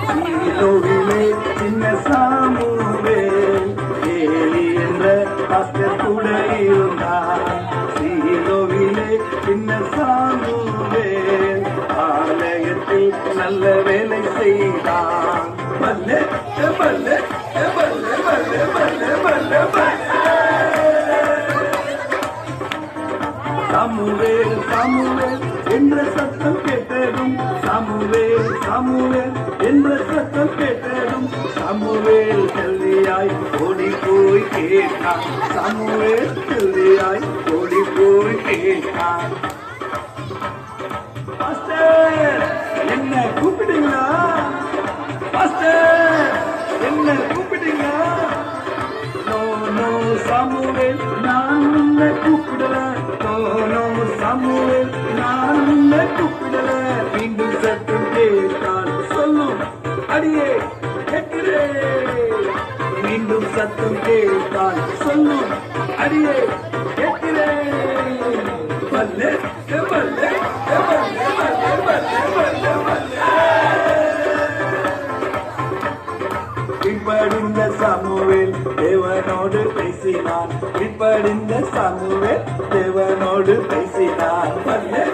சீலோவிலே சின்ன Samuel Eli என்ற pastor கூட இருந்தார். சீலோவிலே சின்ன சாமுவேல் ஆலயத்தில் நல்ல வேலை செய்தான். பல்லே பல்லே பல்லே பல்லே பல்லே பல்லே சாமுவேல் சாமுவேல் என்ற சத்தம் கேட்டதும் சாமுவேல் சாமுவேல் என்ற சத்தம் கேட்டதும் சாமுவேல் ஜல்தியாய் ஓடி போய் கேட்டான். சாமுவேல் ஜல்தியாய் ஓடி போய் கேட்டான். பாஸ்டர் என்ன கூப்பிட்டீங்களா? பாஸ்டர் என்ன கூப்பிட்டீங்களா? நோ நோ சாமுவேல் நான் உன்னை கூப்பிடல. நோ சாமுவேல் நான் உன்னை கூப்பிடல. மீண்டும் சத்தம் கேட்டால் சொல்லும் அடியே கேட்கிறேன். மீண்டும் சத்தம் கேட்டால் சொல்லும் அடியே கேட்கிறேன். பல்லே பல்லே பல்லே பல்லே பல்லே பல்லே பல்லே. இப்படிந்த சாமுவேல் தேவனோடு பேசினான். இப்படிந்த சாமுவேல் தேவனோடு பேசினான். பல்லே